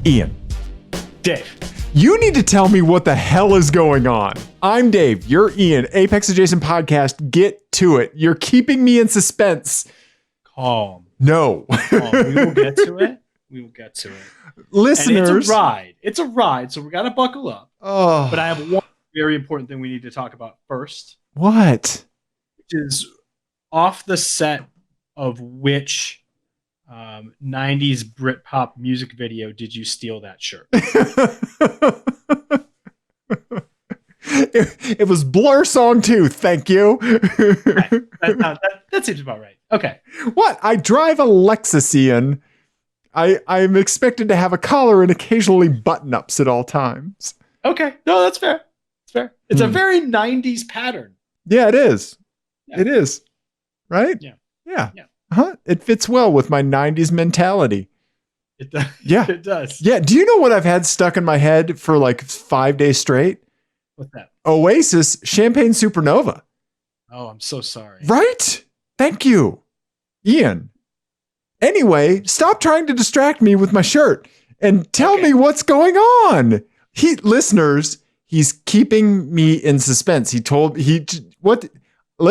Ian. Dave. You need to tell me what the hell is going on. I'm Dave. You're Ian. Apex Adjacent Podcast. Get to it. You're keeping me in suspense. Calm. No. Calm. We will get to it. We will get to it. Listeners. And it's a ride. It's a ride, so we got to buckle up. Oh. But I have one very important thing we need to talk about first. What? Which is off the set of which 90s Britpop music video did you steal that shirt? It was Blur Song 2. Thank you. Right. That seems about right. Okay. What? I drive a Lexus, Ian. I'm expected to have a collar and occasionally button-ups at all times. Okay. No, that's fair. It's fair. It's a very 90s pattern. Yeah, it is. Yeah. It is. Right? Yeah. Yeah. Huh? It fits well with my 90s mentality. It does. Yeah. It does. Yeah. Do you know what I've had stuck in my head for like 5 days straight? What's that? Oasis Champagne Supernova. Oh, I'm so sorry. Right? Thank you, Ian. Anyway, stop trying to distract me with my shirt and tell me what's going on. Listeners, he's keeping me in suspense. Let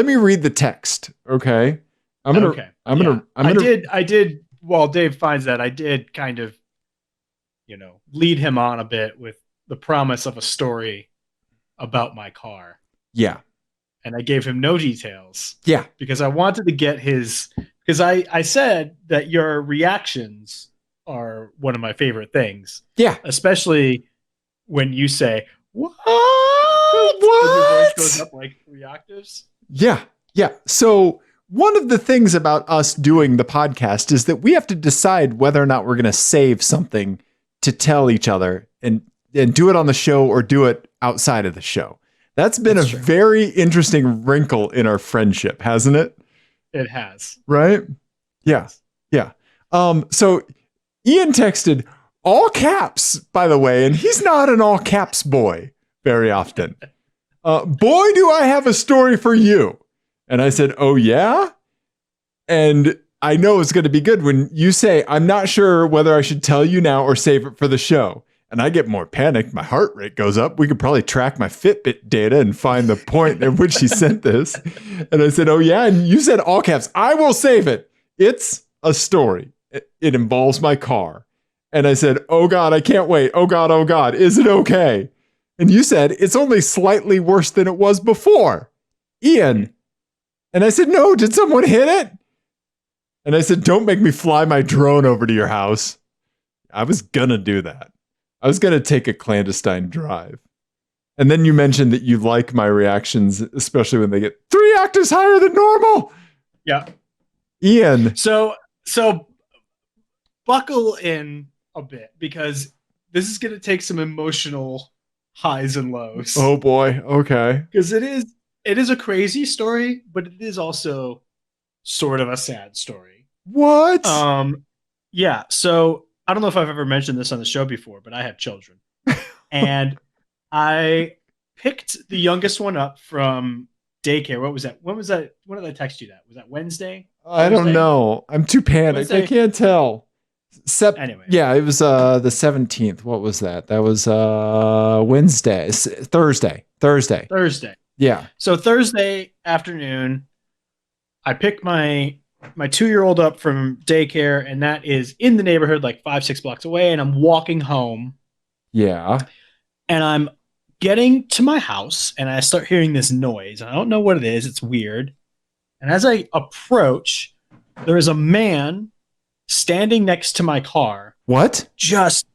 me read the text. Okay. I did. While Dave finds that, I did kind of, lead him on a bit with the promise of a story about my car. Yeah. And I gave him no details. Yeah. Because I wanted to get because I said that your reactions are one of my favorite things. Yeah. Especially when you say, what? What? And your voice goes up like 3 octaves. Yeah. Yeah. So one of the things about us doing the podcast is that we have to decide whether or not we're going to save something to tell each other and do it on the show or do it outside of the show. That's been a very interesting wrinkle in our friendship, hasn't it? It has. Right? Yeah. Yeah. So Ian texted all caps, by the way, and he's not an all caps boy very often. Boy, do I have a story for you. And I said, oh, yeah? And I know it's going to be good when you say, I'm not sure whether I should tell you now or save it for the show. And I get more panicked. My heart rate goes up. We could probably track my Fitbit data and find the point at which he sent this. And I said, oh, yeah. And you said all caps. I will save it. It's a story. It involves my car. And I said, oh, God, I can't wait. Oh, God, is it okay? And you said, it's only slightly worse than it was before. Ian. And I said, no, did someone hit it? And I said, don't make me fly my drone over to your house. I was going to do that. I was going to take a clandestine drive. And then you mentioned that you like my reactions, especially when they get 3 octaves higher than normal. Yeah. Ian. So buckle in a bit because this is going to take some emotional highs and lows. Oh boy. Okay. Because it is a crazy story, but it is also sort of a sad story. What? Yeah. So I don't know if I've ever mentioned this on the show before, but I have children. And I picked the youngest one up from daycare. What was that? When was that? When did I text you that? Was that Wednesday? I don't know. I'm too panicked. Wednesday? I can't tell. Anyway. Yeah, it was the 17th. What was that? That was Wednesday. Thursday. Yeah. So Thursday afternoon, I picked my 2-year-old up from daycare, and that is in the neighborhood, like 5-6 blocks away. And I'm walking home. Yeah. And I'm getting to my house, and I start hearing this noise. I don't know what it is. It's weird. And as I approach, there is a man standing next to my car. What? Just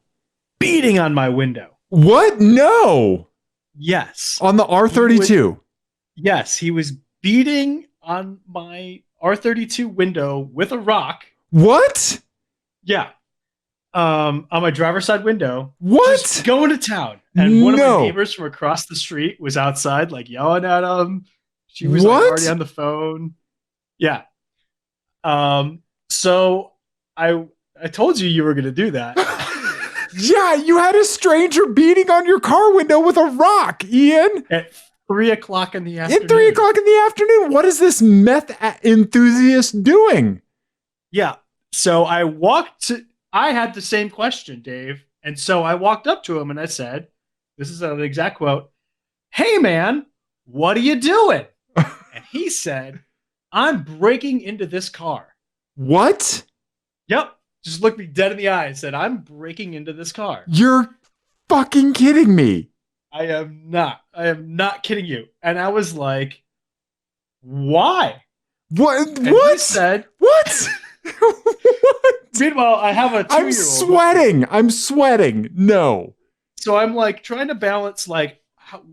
beating on my window. What? No. Yes. On the R32. Yes, he was beating on my R32 window with a rock. What? Yeah. On my driver's side window. What? Just going to town. And one of my neighbors from across the street was outside, like yelling at him. She was like, already on the phone. Yeah. So I told you were going to do that. Yeah, you had a stranger beating on your car window with a rock, Ian. At 3 o'clock in the afternoon. At 3 o'clock in the afternoon? What is this meth enthusiast doing? Yeah. So I had the same question, Dave. And so I walked up to him and I said, this is an exact quote, "Hey man, what are you doing?" And he said, "I'm breaking into this car." What? Yep. Just looked me dead in the eye and said, "I'm breaking into this car." You're fucking kidding me. I am not. I am not kidding you. And I was like, "Why?" What? And he What? said, What? What? meanwhole, I have a 2-year-old. I'm sweating. I'm sweating. No. So I'm like trying to balance like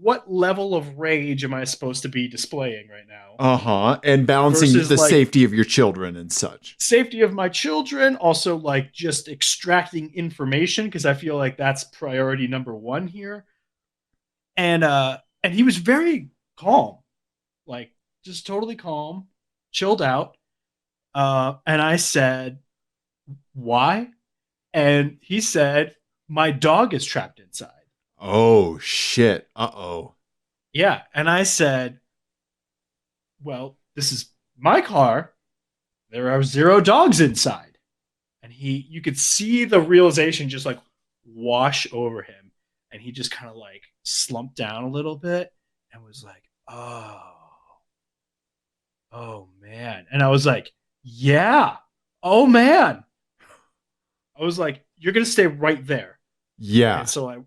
what level of rage am I supposed to be displaying right now? And balancing Versus, the like, safety of your children and such. Safety of my children, also like just extracting information because I feel like that's priority number one here. And he was very calm, like just totally calm, chilled out. And I said, "Why?" And he said, "My dog is trapped inside." Oh shit. Uh-oh. Yeah. And I said, "Well, this is my car. There are 0 dogs inside." And you could see the realization just like wash over him. And he just kind of like slumped down a little bit and was like, oh man. And I was like, yeah, oh man. I was like, "You're going to stay right there." Yeah. And so I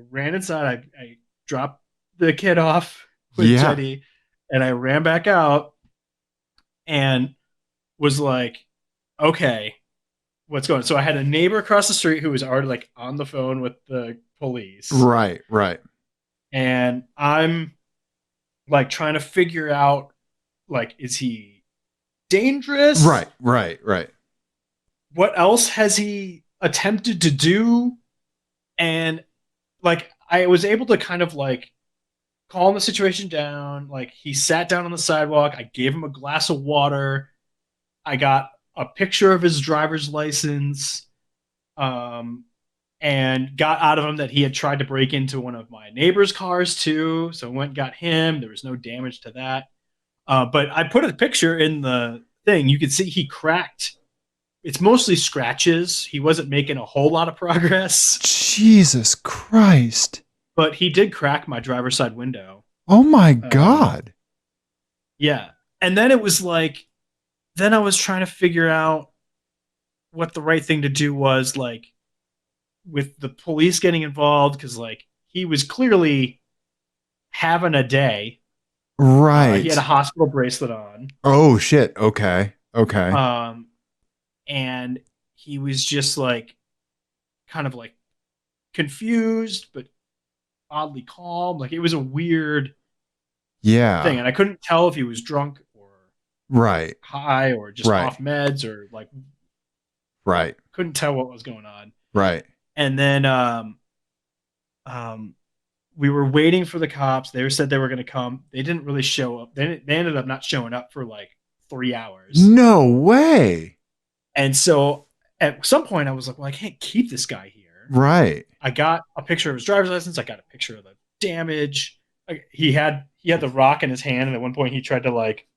ran inside. I dropped the kid off with Yeah. Jenny and I ran back out and was like, "Okay, what's going on?" So I had a neighbor across the street who was already like on the phone with the police. Right. Right. And I'm like trying to figure out, like, is he dangerous? Right. Right. Right. What else has he attempted to do? And like I was able to kind of like calm the situation down. Like he sat down on the sidewalk. I gave him a glass of water. I got a picture of his driver's license, and got out of him that he had tried to break into one of my neighbor's cars too. So I went and got him. There was no damage to that. But I put a picture in the thing. You could see he cracked. It's mostly scratches. He wasn't making a whole lot of progress. Jesus Christ. But he did crack my driver's side window. Oh my God. Yeah. And then it was like, then I was trying to figure out what the right thing to do was, like, with the police getting involved, because like he was clearly having a day. Right. He had a hospital bracelet on. Oh shit. Okay. Okay. And he was just like kind of like confused but oddly calm. Like it was a weird Yeah. thing, and I couldn't tell if he was drunk or Right. high or just Right. off meds or like Right. couldn't tell what was going on. Right. And then we were waiting for the cops. They said they were going to come. They didn't really show up. They ended up not showing up for like 3 hours. No way. And so at some point I was like, well, I can't keep this guy here. Right. I got a picture of his driver's license. I got a picture of the damage. He had the rock in his hand, and at one point he tried to like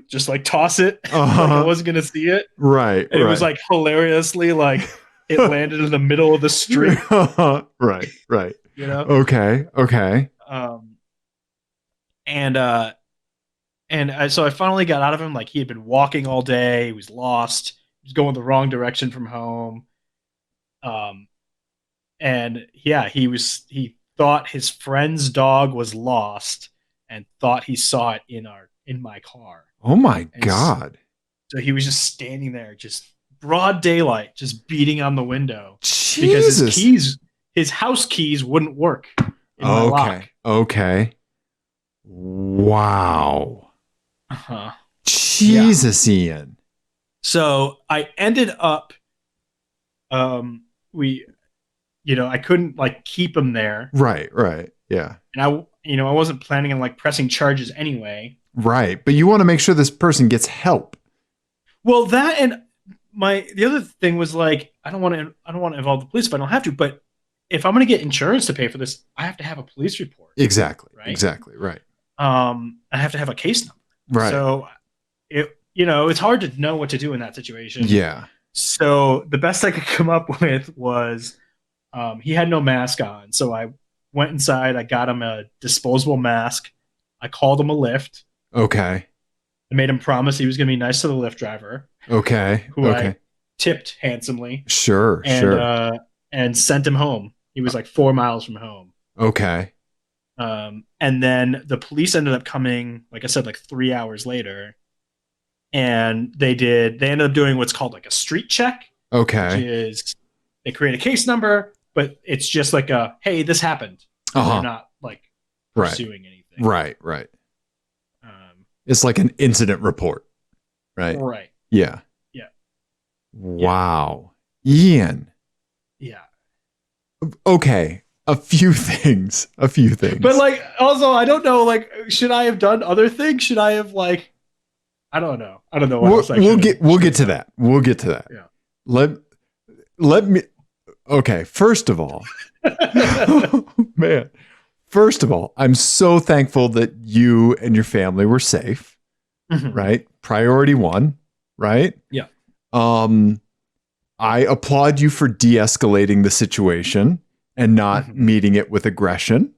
just like toss it. Like I wasn't going to see it. Right. And it was like hilariously like it landed in the middle of the street. Right. Right. You know? Okay. Okay. So I finally got out of him. Like he had been walking all day. He was lost. He was going the wrong direction from home. And yeah, he thought his friend's dog was lost and thought he saw it in my car. Oh my God. So he was just standing there, just broad daylight, just beating on the window. Jesus. Because his house keys wouldn't work in my lock. Okay. Wow. Uh-huh. Jesus, yeah. Ian. So I ended up, I couldn't like keep him there. Right. Yeah. And I wasn't planning on like pressing charges anyway. Right. But you want to make sure this person gets help. Well, that and the other thing was like, I don't want to involve the police if I don't have to, but if I'm going to get insurance to pay for this, I have to have a police report. Exactly. Right. Exactly. Right. I have to have a case number. Right. So it's hard to know what to do in that situation. Yeah. So the best I could come up with was He had no mask on, so I went inside. I got him a disposable mask. I called him a Lyft. Okay. I made him promise he was going to be nice to the Lyft driver, Okay. who Okay. I tipped handsomely, Sure. and Sure. and sent him home. He was like 4 miles from home. Okay. And then the police ended up coming, like I said, like 3 hours later, and they ended up doing what's called like a street check, which Okay. is they create a case number, but it's just like a, hey, this happened. Uh-huh. They're not like Right. pursuing anything. Right. Right. It's like an incident report. Right. Right. Yeah. Yeah. Wow. Ian. Yeah. Okay. A few things. But like, also, I don't know, like, should I have done other things? Should I have like, I don't know. I don't know what else I we'll get to that. We'll get to that. Yeah. Let me. Okay. First of all, man. First of all, I'm so thankful that you and your family were safe. Mhm. Right. Priority one. Right. Yeah. I applaud you for de-escalating the situation and not meeting it with aggression.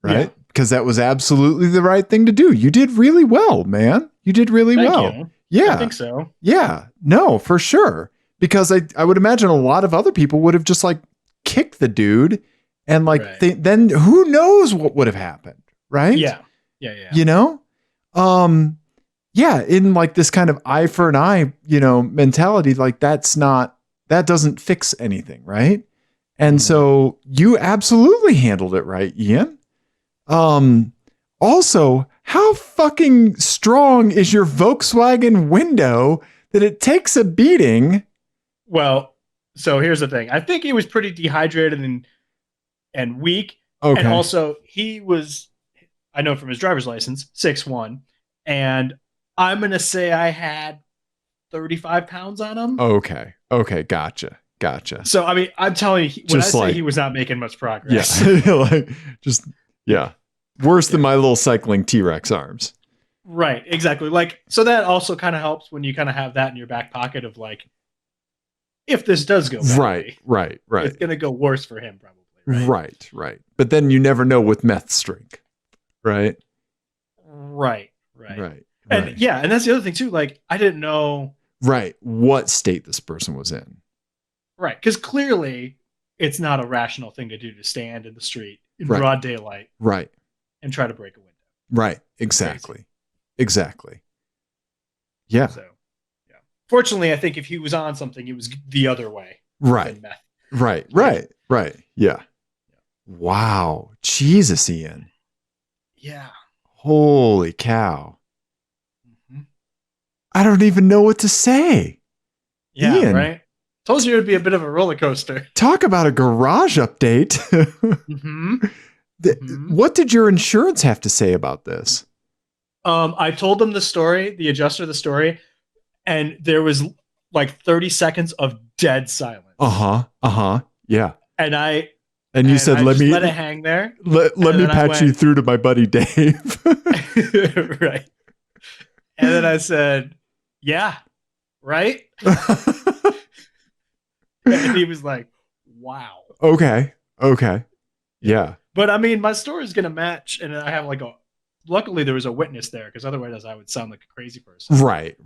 Right. Yeah. Because that was absolutely the right thing to do. You did really well, man. You did really Thank well. you. Yeah. I think so. Yeah. No, for sure. Because I would imagine a lot of other people would have just like kicked the dude and like Right. then who knows what would have happened. Right. Yeah. Yeah. Yeah. You know? Yeah, in like this kind of eye for an eye, mentality, like that doesn't fix anything, right? And so you absolutely handled it right, Ian. Also, how fucking strong is your Volkswagen window that it takes a beating? Well, so here's the thing. I think he was pretty dehydrated and weak. Okay. And also, he was, I know from his driver's license, 6'1", and I'm going to say I had 35 pounds on him. Okay. Gotcha. So, I mean, I'm telling you, when I say he was not making much progress. Yeah. Worse than my little cycling T-Rex arms. Right, exactly. Like, so that also kind of helps when you kind of have that in your back pocket of like, if this does go badly, right. it's going to go worse for him probably. Right. But then you never know with meth strength. Right. And yeah, and that's the other thing too. Like, I didn't know what state this person was in. Right, because clearly it's not a rational thing to do to stand in the street in broad daylight, right, and try to break a window. Right, exactly. Yeah. So, yeah. Fortunately, I think if he was on something, it was the other way. Right. Yeah. Wow. Jesus, Ian. Yeah. Holy cow. I don't even know what to say. Yeah, Ian. right? Told you it would be a bit of a roller coaster. Talk about a garage update. What did your insurance have to say about this? I told them the story, the adjuster the story, and there was like 30 seconds of dead silence. Yeah. And you said, let it hang there. Let me patch you through to my buddy Dave. Right. And then I said, yeah, right? And he was like, wow. Okay. Yeah. But I mean, my story is going to match. And I have like luckily there was a witness there because otherwise I would sound like a crazy person. Right.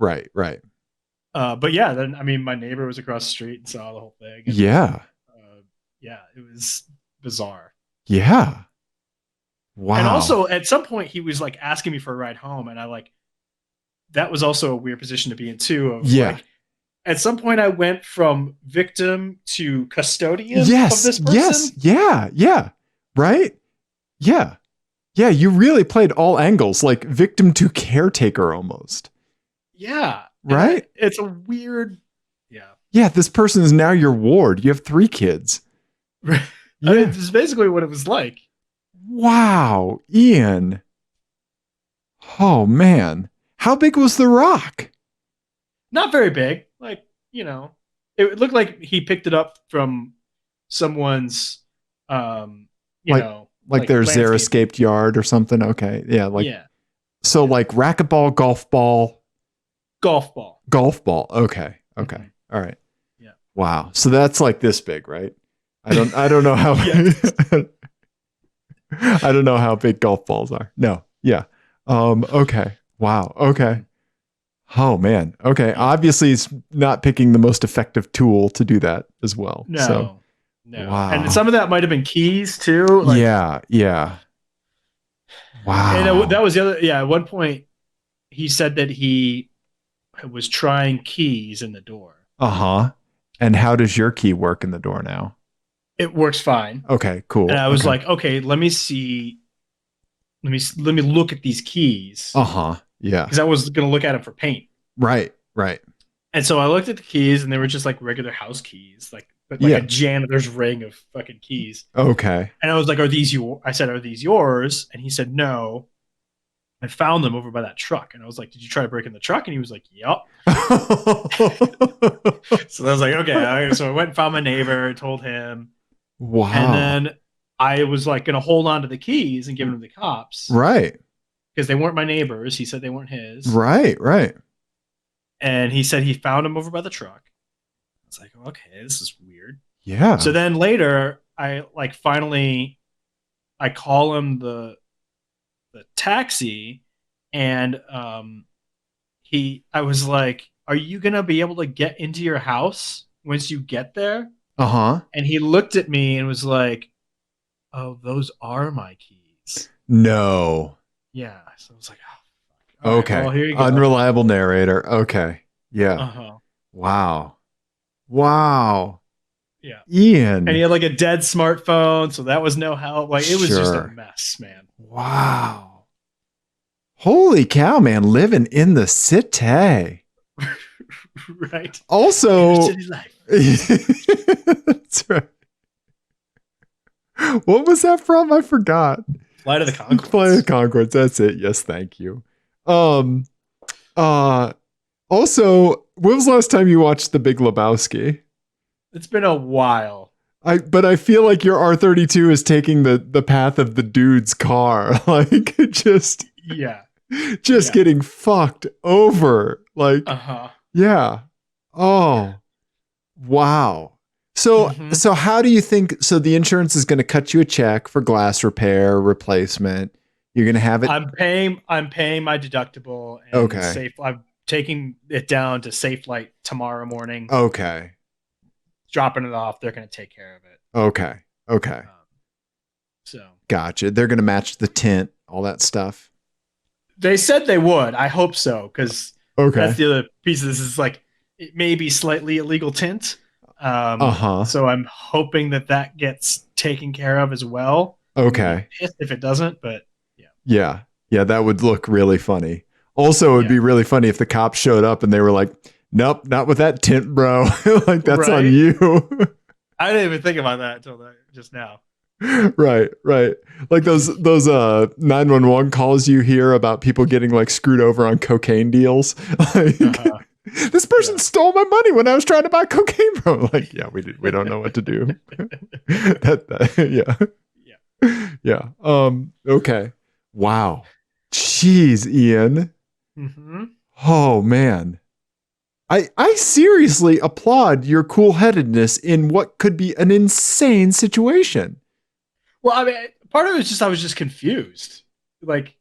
But yeah, then, I mean, my neighbor was across the street and saw the whole thing. And, yeah. It was bizarre. Yeah. Wow. And also at some point he was like asking me for a ride home. And that was also a weird position to be in too. Like, at some point I went from victim to custodian of this person. Yeah. Right. Yeah. You really played all angles, like victim to caretaker almost. Yeah. Right. It's a weird. Yeah. Yeah. This person is now your ward. You have 3 kids. I mean, this is basically what it was like. Wow. Ian. Oh man. How big was the rock? Not very big. Like, it looked like he picked it up from someone's, like their escaped yard or something. Okay. Yeah. So like racquetball, golf ball. Okay. All right. Yeah. Wow. So that's like this big, right? I don't know how Yes. I don't know how big golf balls are. No. Yeah. Okay. Wow. Okay. Oh man. Okay. Yeah. Obviously it's not picking the most effective tool to do that as well. So No. And wow. some of that might have been keys too. Like, Yeah. Yeah. and that Wow. was the other. Yeah. At one point, he said that he was trying keys in the door. Uh-huh. And how does your key work in the door now? It works fine. Okay, And cool. I was Okay. like, okay, let me see. Let me look at these keys Uh-huh. Yeah. because I was gonna look at them for paint. Right. Right. And so I looked at the keys, and they were just like regular house keys, like a Yeah. janitor's ring of fucking keys. Okay. And I was like, "Are these your?" I said, "Are these yours?" And he said, "No." I found them over by that truck, and I was like, "Did you try to break in the truck?" And he was like, "Yup." So I was like, "Okay." So I went and found my neighbor, told him, and Wow. then I was like gonna hold on to the keys and give them to the cops Right. because they weren't my neighbors. He said they weren't his, Right. Right. and he said he found them over by the truck. I was like, "Okay, this is weird." Yeah. So then later, I like finally I call him the taxi, and I was like, "Are you gonna be able to get into your house once you get there?" Uh-huh. And he looked at me and was like, "Oh, those are my keys." No. Yeah. So I was like, "Oh, fuck. All right, Okay. well, here you go." Unreliable narrator. Okay. Yeah. Uh huh. Wow. Wow. Yeah. And he Ian. had like a dead smartphone, so that was no help. Like it was just a Sure. mess, man. Wow. Holy cow, man. Living in the city. Right. Inner Also, city life. that's right. What was that from? I forgot. Flight of the Play the Concords. Concords. That's it. Yes, thank you. Um. Uh. Also, when was the last time you watched The Big Lebowski? It's been a while. But I feel like your R32 is taking the path of the dude's car, like Yeah. just Yeah. getting fucked over. Like, Uh-huh. yeah. Oh, wow. So Hmm. so how do you think so the insurance is going to cut you a check for glass repair, replacement. You're going to have it. I'm paying my deductible and Okay. safe. I'm taking it down to Safe Light tomorrow morning, Okay. dropping it off. They're going to take care of it. Okay. Okay. So Gotcha. They're going to match the tint, all that stuff. they said they would. I hope so, because Okay. that's the other piece of this is like it may be slightly illegal tint. Uh-huh. So I'm hoping that gets taken care of as well. Okay. I'm gonna be pissed if it doesn't, but yeah. Yeah. Yeah, that would look really funny. Also, it would Yeah. be really funny if the cops showed up and they were like, nope, not with that tint, bro. Like, that's on Right? you. I didn't even think about that until just now. Right, right. Like those 911 calls you hear about people getting like screwed over on cocaine deals. Like, Uh-huh. this person Yeah. stole my money when I was trying to buy cocaine, bro. Like, yeah, we don't know what to do. Yeah. Yeah. Yeah. Okay. Wow. Jeez, Ian. Mm-hmm. Oh man. I seriously applaud your cool-headedness in what could be an insane situation. Well, I mean, part of it was just I was just confused. Like,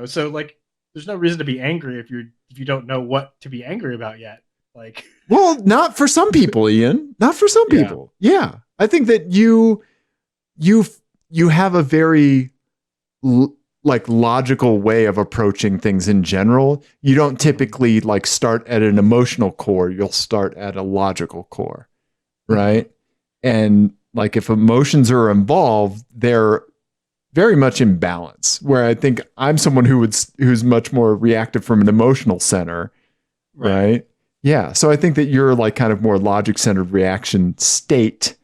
so like there's no reason to be angry if you don't know what to be angry about yet. Like, Well, not for some people, Ian. Not for some yeah. people. Yeah. I think that you have a very like logical way of approaching things in general. You don't typically like start at an emotional core. You'll start at a logical core, right? And like if emotions are involved, they're very much in balance. Where I think I'm someone who's much more reactive from an emotional center, right? Yeah. So I think that you're like kind of more logic centered reaction state.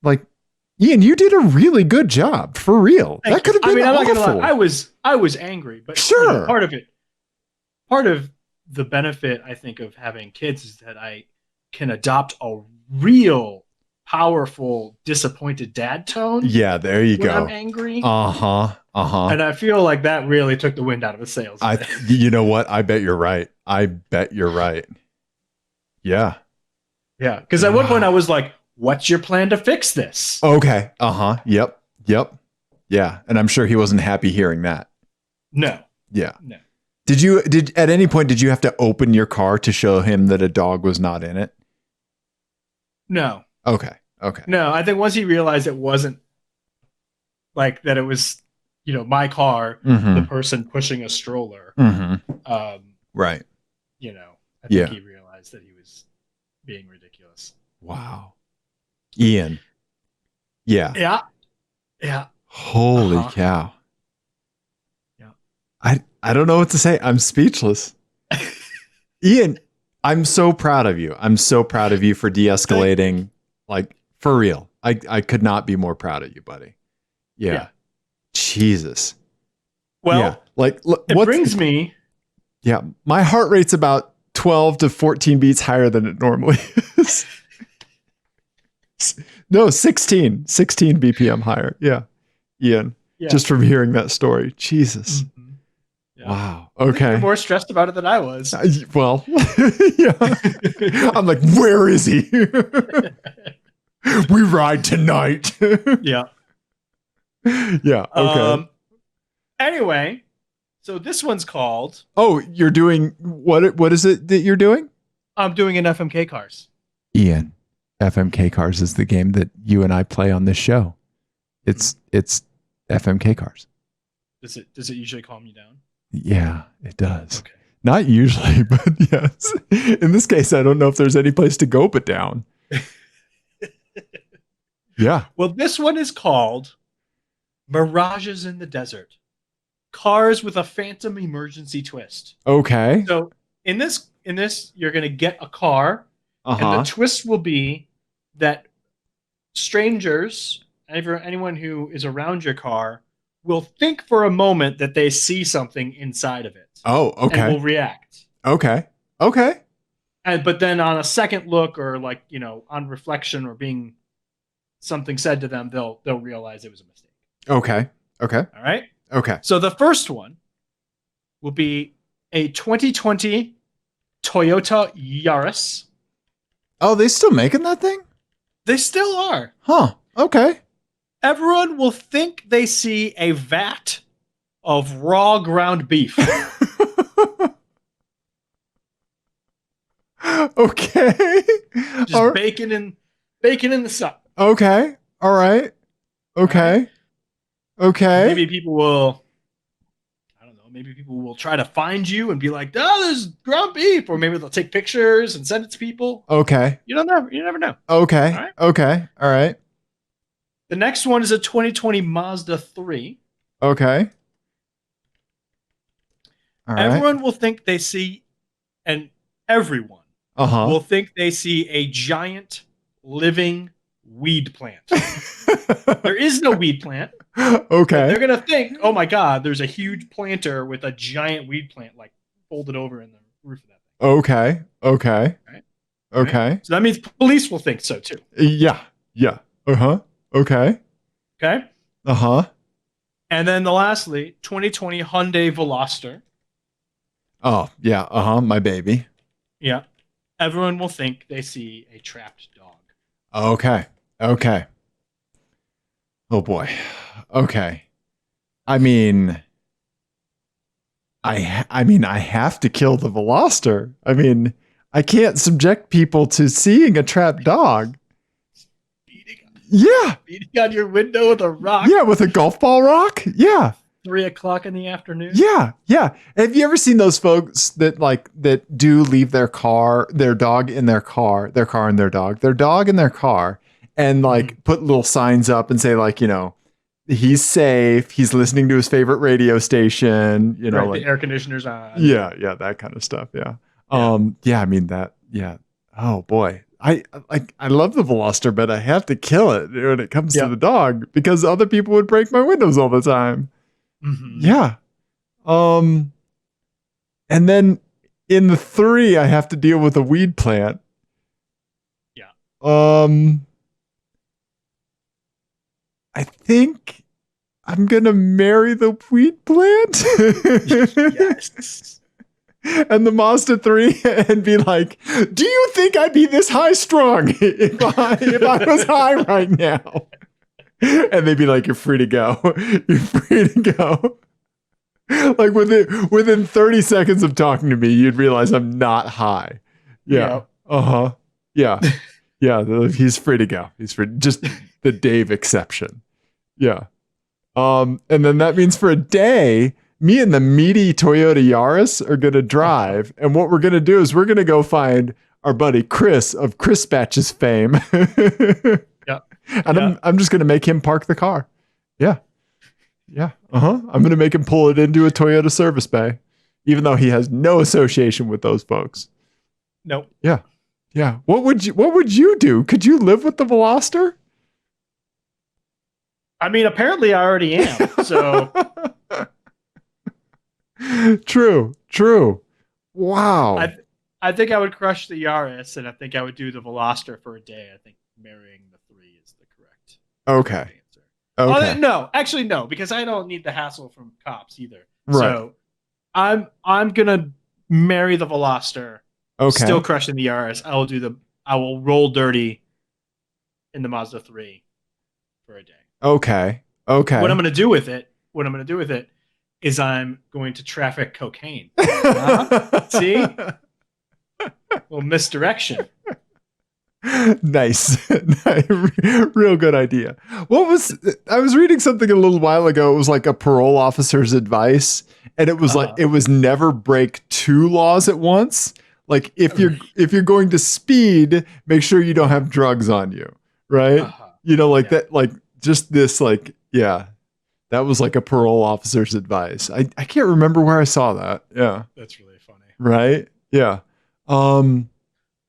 Like, Ian, you did a really good job for real. Thank That could have you. been I'm not gonna awful. lie. I was angry, but Sure. part of the benefit I think of having kids is that I can adopt a real powerful disappointed dad tone. Yeah, there you when go. I'm angry. And I feel like that really took the wind out of his sails. you know what? I bet you're right. I bet you're right. Yeah. Yeah, because at one point I was like, what's your plan to fix this? Okay. Yep. Yeah. And I'm sure he wasn't happy hearing that. No. Yeah. No. Did at any point did you have to open your car to show him that a dog was not in it? No. Okay. No, I think once he realized it wasn't like that, it was, my car, the person pushing a stroller. Right. I think he realized that he was being ridiculous. Wow. Ian. Yeah. Yeah. Holy cow. Yeah. I don't know what to say. I'm speechless. Ian, I'm so proud of you. I'm so proud of you for de-escalating. Like, for real. I could not be more proud of you, buddy. Yeah. Jesus. Well, like it brings me. Yeah. My heart rate's about 12 to 14 beats higher than it normally is. No, 16 BPM higher. Yeah. Ian, just from hearing that story. Jesus. Mm-hmm. Yeah. Wow. Okay. You're more stressed about it than I was. Well, yeah. I'm like, where is he? We ride tonight. Yeah. Yeah. Okay. Anyway, so this one's called. Oh, you're doing what is it that you're doing? I'm doing an FMK Cars. Ian, FMK Cars is the game that you and I play on this show. It's FMK Cars. Does it usually calm you down? Yeah, it does. Okay. Not usually, but yes. In this case, I don't know if there's any place to go but down. Yeah. Well, this one is called Mirages in the Desert. Cars with a phantom emergency twist. Okay. So in this, you're going to get a car, and the twist will be that strangers, anyone who is around your car, will think for a moment that they see something inside of it. Oh, okay. And will react. Okay. But then on a second look, or on reflection, or being something said to them, they'll realize it was a mistake. Okay. All right. Okay. So the first one will be a 2020 Toyota Yaris. Oh, they still making that thing? They still are. Huh. Okay. Everyone will think they see a vat of raw ground beef. Okay. Just bacon in the sun. Okay. All right. Okay. Okay. Maybe people will, I don't know, maybe people will try to find you and be like, oh, there's ground beef. Or maybe they'll take pictures and send it to people. Okay. You never know. Okay. All right? Okay. All right. The next one is a 2020 Mazda 3. Okay. All right. Everyone will think they see, and everyone will think they see a giant living weed plant. There is no weed plant. Okay. They're going to think, oh my God, there's a huge planter with a giant weed plant like folded over in the roof of that thing. Okay. Right? Okay. Right? So that means police will think so too. Yeah. Okay. And then lastly, 2020 Hyundai Veloster. Oh, yeah. My baby. Yeah. Everyone will think they see a trapped dog. Okay. Oh boy. Okay. I mean, I have to kill the Veloster. I mean, I can't subject people to seeing a trapped dog. Beating on your window with a rock. Yeah, with a golf ball rock. Yeah. 3:00 in the afternoon. Yeah. Have you ever seen those folks that do leave their dog in their car, their car and their dog in their car, and put little signs up and say he's safe, he's listening to his favorite radio station, right, the air conditioner's on. Yeah, that kind of stuff. Yeah. I mean that. Yeah. Oh boy. I love the Veloster, but I have to kill it when it comes to the dog because other people would break my windows all the time. Mm-hmm. Yeah. And then in the 3, I have to deal with a weed plant. Yeah. I think I'm gonna marry the weed plant. Yes. and the Mazda 3 and be like, do you think I'd be this high strung if I was high right now? And they'd be like, you're free to go. You're free to go. Like within 30 seconds of talking to me, you'd realize I'm not high. Yeah. Yep. Uh-huh. Yeah. Yeah. He's free to go. He's free. Just the Dave exception. Yeah. And then that means for a day, me and the meaty Toyota Yaris are going to drive. And what we're going to do is we're going to go find our buddy Chris of Chris Batch's fame. Yeah. And I'm just going to make him park the car. Yeah. Yeah. Uh-huh. I'm going to make him pull it into a Toyota service bay, even though he has no association with those folks. Nope. Yeah. Yeah. What would you do? Could you live with the Veloster? I mean, apparently I already am. So True. Wow. I think I would crush the Yaris, and I think I would do the Veloster for a day. I think marrying the 3 is the correct Okay. answer. Okay. No, actually no, because I don't need the hassle from cops either. Right. So I'm gonna marry the Veloster. Okay. Still crushing the Yaris. I will roll dirty in the Mazda 3 for a day. Okay. What I'm gonna do with it is I'm going to traffic cocaine. See? Well, misdirection. Nice. Real good idea. I was reading something a little while ago. It was like a parole officer's advice. And it was like, it was never break 2 laws at once. Like if you're going to speed, make sure you don't have drugs on you. Right. That, like just this, like, yeah, that was like a parole officer's advice. I can't remember where I saw that. Yeah. That's really funny. Right. Yeah.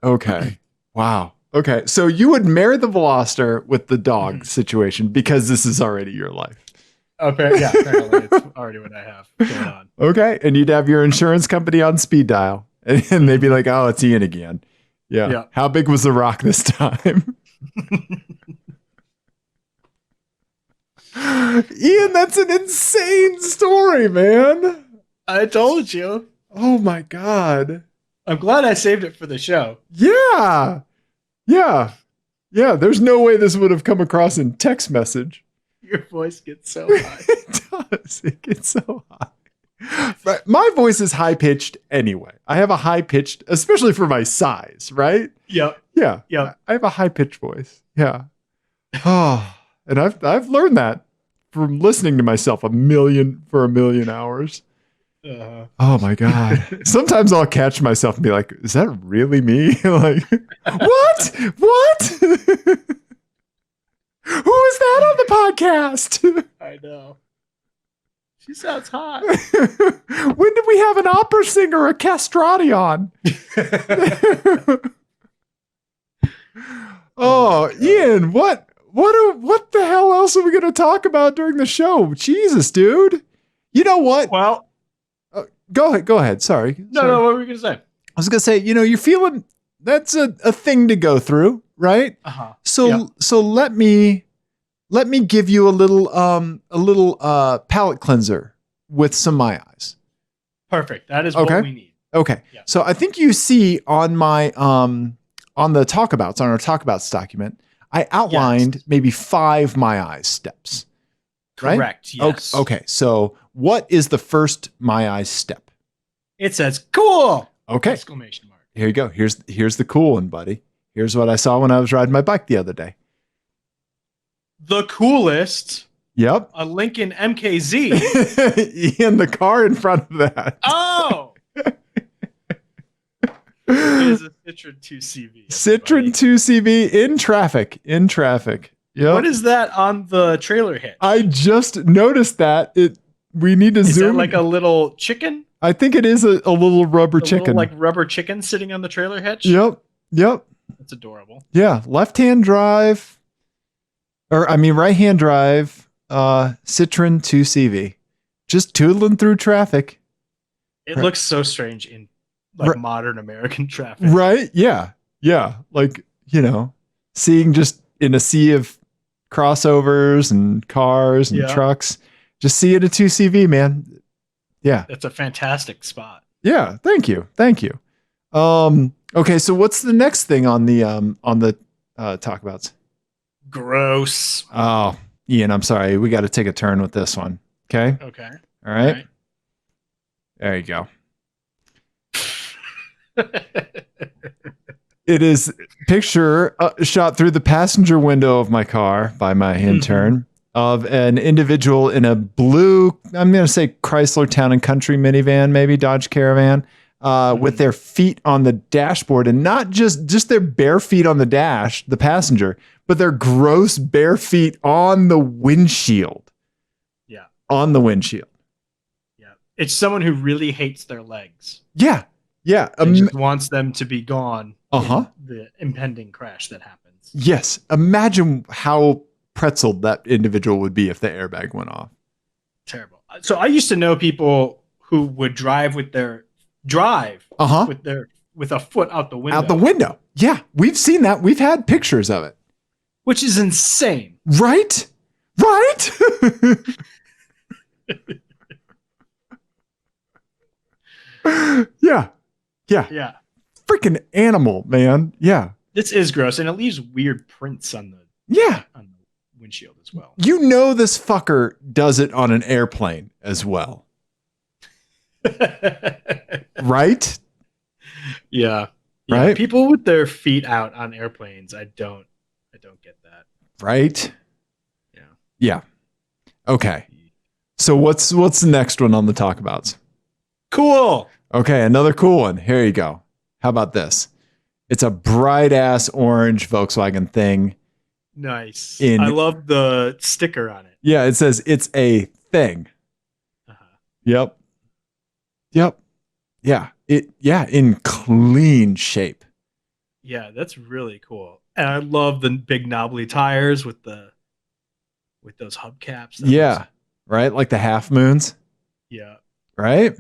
Okay. Wow. Okay. So you would marry the Veloster with the dog situation because this is already your life. Okay. Yeah. Apparently it's already what I have going on. Okay. And you'd have your insurance company on speed dial and they'd be like, oh, it's Ian again. Yeah. How big was the rock this time? Ian, that's an insane story, man. I told you. Oh my God. I'm glad I saved it for the show. Yeah. There's no way this would have come across in text message. Your voice gets so high. It does. It gets so high. But my voice is high pitched anyway. I have a high pitched, especially for my size, right? Yep. Yeah. Yep. I have a high pitched voice. Yeah. Oh, and I've learned that from listening to myself a million hours. Oh my God. Sometimes I'll catch myself and be like, is that really me? Like, what? Who is that on the podcast? I know. She sounds hot. When did we have an opera singer, a castrati on? Oh, Ian, what the hell else are we going to talk about during the show? Jesus, dude. You know what? Well, go ahead. Sorry. No, what were you going to say? I was going to say, you're feeling that's a thing to go through, right? Uh-huh. So let me give you a little palate cleanser with some My Eyes. Perfect. That is what we need. Okay. Yeah. So I think you see on my on our Talk Abouts document, I outlined maybe 5 My Eyes steps. Right? Correct. Yes. Okay. So what is the first My Eyes step? It says cool. Okay. Exclamation mark. Here you go. Here's the cool one, buddy. Here's what I saw when I was riding my bike the other day. The coolest. Yep. A Lincoln MKZ. Ian, the car in front of that. Oh. It is a Citroen 2CV. Citroen 2CV in traffic. Yep. What is that on the trailer hitch? I just noticed that. We need to zoom. Is that like a little chicken? I think it is a little rubber chicken. Little, like rubber chicken sitting on the trailer hitch? Yep. That's adorable. Yeah. Left-hand drive. Right-hand drive. Citroen 2CV. Just tootling through traffic. It looks so strange in modern American traffic. Right? Yeah. Like, seeing just in a sea of crossovers and cars and trucks, just see it a 2CV, man. Yeah. That's a fantastic spot. Yeah. Thank you. Thank you. Okay. So what's the next thing on the talk abouts? Gross. Oh, Ian, I'm sorry. We got to take a turn with this one. Okay. Okay. All right. There you go. It is picture shot through the passenger window of my car by my intern of an individual in a blue, I'm going to say Chrysler Town and Country minivan, maybe Dodge Caravan, with their feet on the dashboard, and not just their bare feet on the dash, the passenger, but their gross bare feet on the windshield. Yeah. On the windshield. Yeah. It's someone who really hates their legs. Yeah. Yeah. And just wants them to be gone. Uh-huh. In the impending crash that happens. Yes. Imagine how pretzeled that individual would be if the airbag went off. Terrible. So I used to know people who would drive with a foot out the window. Out the window. Yeah. We've seen that. We've had pictures of it. Which is insane. Right? Right? Yeah. Yeah. Yeah. Freaking animal, man. Yeah. This is gross, and it leaves weird prints on the windshield as well. You know this fucker does it on an airplane as well. Right? Yeah. Right? People with their feet out on airplanes, I don't get that. Right? Yeah. Yeah. Okay. So what's the next one on the talk abouts? Cool. Okay, another cool one. Here you go. How about this? It's a bright ass orange Volkswagen thing. Nice. I love the sticker on it. Yeah, it says it's a thing. Yep. Yep. Yeah. In clean shape. Yeah, that's really cool. And I love the big knobbly tires with those hubcaps. Right? Like the half moons. Yeah. Right?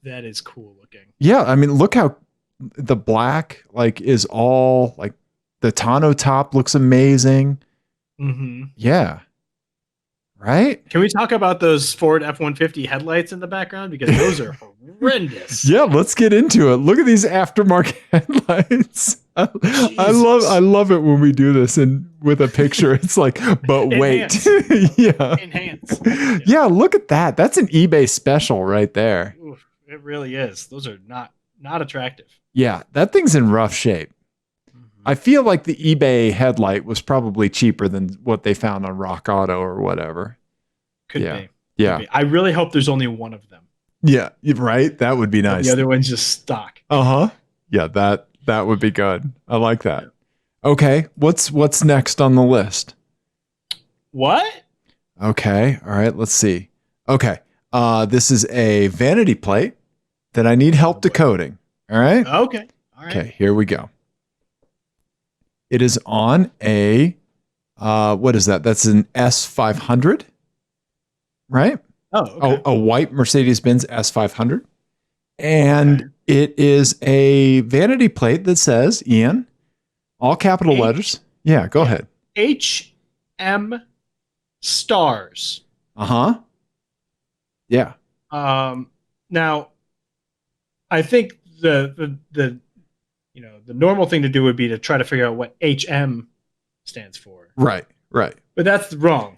That is cool looking. Yeah, I mean, look how the black is all like the tonneau top looks amazing. Mm-hmm. Yeah. Right? Can we talk about those Ford F-150 headlights in the background? Because those are horrendous. Yeah, let's get into it. Look at these aftermarket headlights. I love it when we do this and with a picture. It's like, but wait. Yeah. Enhance. Yeah, look at that. That's an eBay special right there. Oof, it really is. Those are not attractive. Yeah, that thing's in rough shape. I feel like the eBay headlight was probably cheaper than what they found on Rock Auto or whatever. Could be. Yeah. I really hope there's only one of them. Yeah, right? That would be nice. The other one's just stock. Uh-huh. Yeah, that would be good. I like that. Yeah. Okay, what's next on the list? What? Okay, all right, let's see. Okay, this is a vanity plate that I need help decoding. All right? Okay. All right. Okay, here we go. It is on a, what is that? That's an S500, right? Oh, okay. A white Mercedes-Benz S500. And it is a vanity plate that says, Ian, all capital letters. Yeah, go ahead. HM Stars. Uh-huh. Yeah. Now, I think the normal thing to do would be to try to figure out what HM stands for. Right. But that's wrong.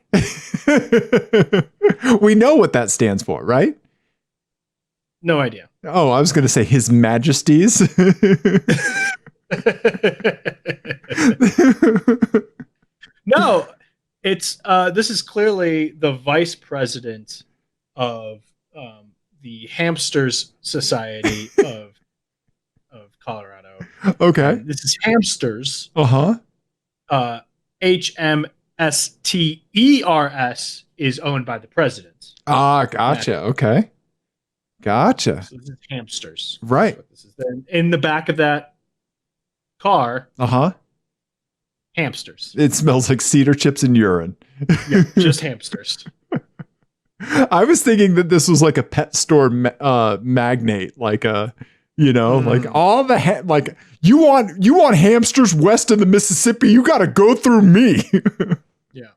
We know what that stands for, right? No idea. Oh, I was going to say His Majesty's. No, it's this is clearly the vice president of the Hamsters Society of Colorado. Okay. This is Hamsters. Uh-huh. HMSTERS is owned by the president. Ah, gotcha. Okay. Gotcha. So this is Hamsters. Right. This is in the back of that car. Uh-huh. Hamsters. It smells like cedar chips and urine. Yeah, just hamsters. I was thinking that this was like a pet store magnate, like a, like all the like you want hamsters west of the Mississippi, you got to go through me. Yeah.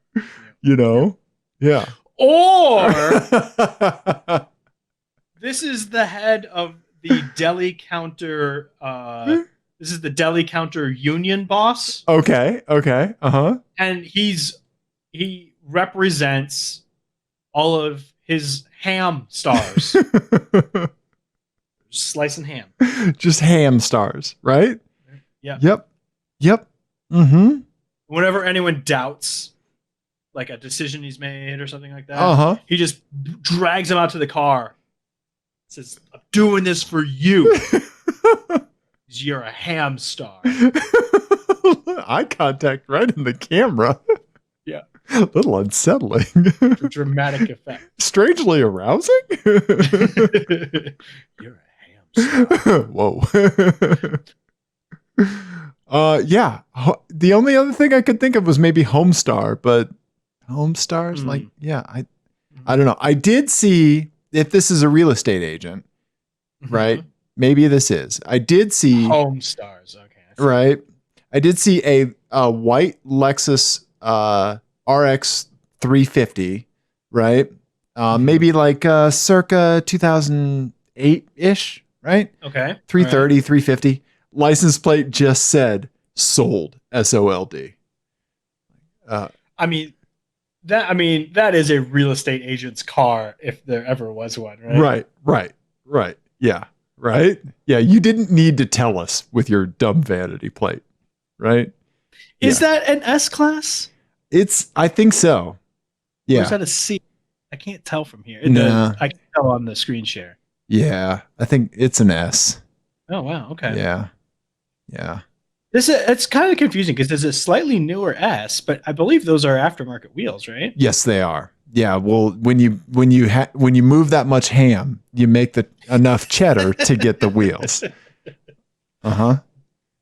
Yeah. Or this is the head of the deli counter. This is the deli counter union boss. Okay. And he represents all of his ham stars. Slicing ham. Just ham stars, right? Yeah. Yep. Mm-hmm. Whenever anyone doubts like a decision he's made or something like that, he just drags him out to the car. Says, "I'm doing this for you. You're a ham star." Eye contact right in the camera. Yeah. A little unsettling. For dramatic effect. Strangely arousing. You're a ham star. Whoa. Yeah. The only other thing I could think of was maybe Homestar, but Homestar's like, yeah, I don't know. I did see, if this is a real estate agent, right? Maybe this is. I did see Homestars. Okay. Right. I did see a white Lexus RX 350, right? Maybe like circa 2008-ish, right? Okay. 330, 350. License plate just said sold, SOLD. I mean, that is a real estate agent's car if there ever was one, right? Right. Yeah. Right? Yeah, you didn't need to tell us with your dumb vanity plate, right? Is that an S class? I think so. Yeah. Or is that a C? I can't tell from here. Nah. I can tell on the screen share. Yeah, I think it's an S. Oh, wow. Okay. Yeah. It's kind of confusing because there's a slightly newer S, but I believe those are aftermarket wheels, right? Yes, they are. Yeah, well, when you move that much ham, you make enough cheddar to get the wheels. I